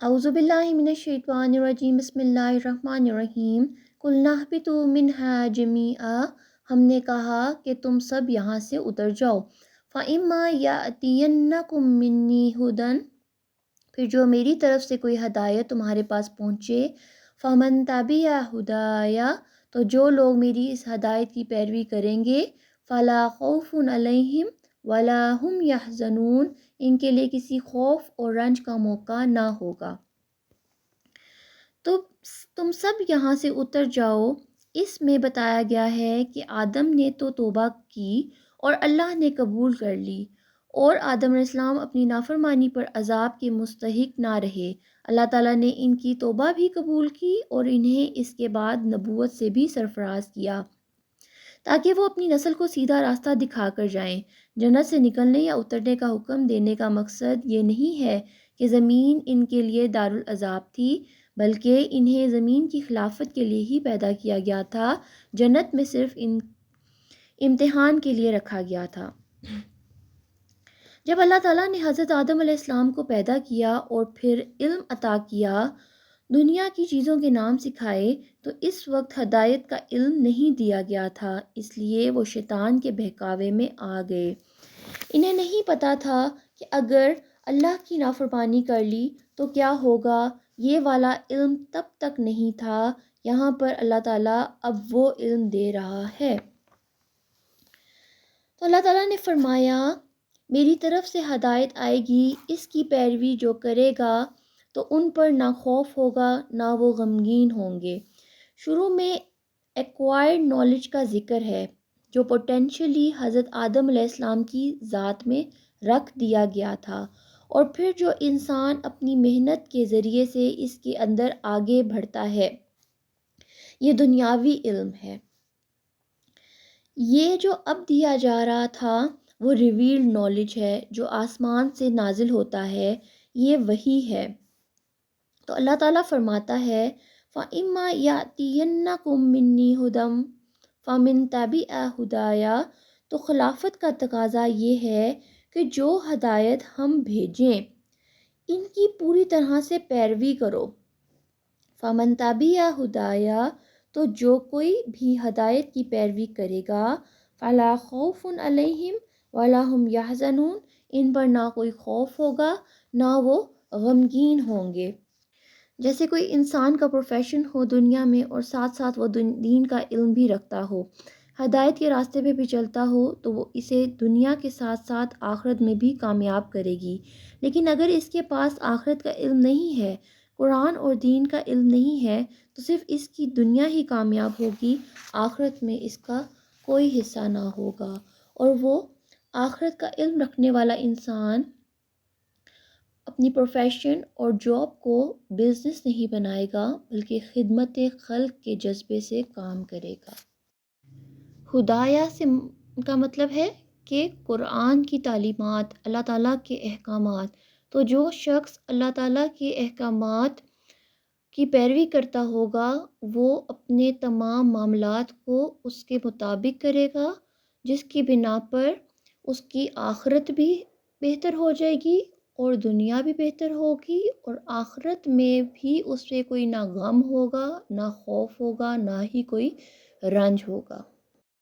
اعوذ باللہ من الشیطان الرجیم، بسم اللہ الرحمن الرحیم۔ قلنا اہبطوا منہا جمیعا، ہم نے کہا کہ تم سب یہاں سے اتر جاؤ۔ فَإِمَّا يَأْتِيَنَّكُم مِّنِّي ھُدًى، پھر جو میری طرف سے کوئی ہدایت تمہارے پاس پہنچے، فَمَن تَبِعَ ھُدَايَ، تو جو لوگ میری اس ہدایت کی پیروی کریں گے، فَلَا خَوْفٌ عَلَيْهِمْ وَلَا هُمْ يَحْزَنُونَ، ان کے لیے کسی خوف اور رنج کا موقع نہ ہوگا۔ تو تم سب یہاں سے اتر جاؤ، اس میں بتایا گیا ہے کہ آدم نے تو توبہ کی اور اللہ نے قبول کر لی، اور آدم علیہ السلام اپنی نافرمانی پر عذاب کے مستحق نہ رہے۔ اللہ تعالیٰ نے ان کی توبہ بھی قبول کی اور انہیں اس کے بعد نبوت سے بھی سرفراز کیا، تاکہ وہ اپنی نسل کو سیدھا راستہ دکھا کر جائیں۔ جنت سے نکلنے یا اترنے کا حکم دینے کا مقصد یہ نہیں ہے کہ زمین ان کے لیے دارالعذاب تھی، بلکہ انہیں زمین کی خلافت کے لیے ہی پیدا کیا گیا تھا۔ جنت میں صرف امتحان کے لیے رکھا گیا تھا۔ جب اللہ تعالیٰ نے حضرت آدم علیہ السلام کو پیدا کیا اور پھر علم عطا کیا، دنیا کی چیزوں کے نام سکھائے، تو اس وقت ہدایت کا علم نہیں دیا گیا تھا، اس لیے وہ شیطان کے بہکاوے میں آ گئے۔ انہیں نہیں پتہ تھا کہ اگر اللہ کی نافرمانی کر لی تو کیا ہوگا، یہ والا علم تب تک نہیں تھا۔ یہاں پر اللہ تعالیٰ اب وہ علم دے رہا ہے۔ تو اللہ تعالیٰ نے فرمایا، میری طرف سے ہدایت آئے گی، اس کی پیروی جو کرے گا تو ان پر نہ خوف ہوگا نہ وہ غمگین ہوں گے۔ شروع میں ایکوائرڈ نالج کا ذکر ہے، جو پوٹینشلی حضرت آدم علیہ السلام کی ذات میں رکھ دیا گیا تھا، اور پھر جو انسان اپنی محنت کے ذریعے سے اس کے اندر آگے بڑھتا ہے، یہ دنیاوی علم ہے۔ یہ جو اب دیا جا رہا تھا وہ ریویلڈ نالج ہے، جو آسمان سے نازل ہوتا ہے، یہ وحی ہے۔ تو اللہ تعالیٰ فرماتا ہے، فَإِمَّا يَأْتِيَنَّكُم مِّنِّي ھُدًى فَمَن تَبِعَ ھُدَايَ، تو خلافت کا تقاضا یہ ہے کہ جو ہدایت ہم بھیجیں ان کی پوری طرح سے پیروی کرو۔ فَمَن تَبِعَ ھُدَايَ، تو جو کوئی بھی ہدایت کی پیروی کرے گا، فَلَا خَوْفٌ عَلَيْهِمْ وَلَا هُمْ يَحْزَنُونَ، ان پر نہ کوئی خوف ہوگا نہ وہ غمگین ہوں گے۔ جیسے کوئی انسان کا پروفیشن ہو دنیا میں اور ساتھ ساتھ وہ دین کا علم بھی رکھتا ہو، ہدایت کے راستے پہ بھی چلتا ہو، تو وہ اسے دنیا کے ساتھ ساتھ آخرت میں بھی کامیاب کرے گی۔ لیکن اگر اس کے پاس آخرت کا علم نہیں ہے، قرآن اور دین کا علم نہیں ہے، تو صرف اس کی دنیا ہی کامیاب ہوگی، آخرت میں اس کا کوئی حصہ نہ ہوگا۔ اور وہ آخرت کا علم رکھنے والا انسان اپنی پروفیشن اور جاب کو بزنس نہیں بنائے گا، بلکہ خدمت خلق کے جذبے سے کام کرے گا۔ ہدایہ سے کا مطلب ہے کہ قرآن کی تعلیمات، اللہ تعالیٰ کے احکامات۔ تو جو شخص اللہ تعالیٰ کے احکامات کی پیروی کرتا ہوگا، وہ اپنے تمام معاملات کو اس کے مطابق کرے گا، جس کی بنا پر اس کی آخرت بھی بہتر ہو جائے گی اور دنیا بھی بہتر ہوگی، اور آخرت میں بھی اس سے کوئی نہ غم ہوگا نہ خوف ہوگا نہ ہی کوئی رنج ہوگا۔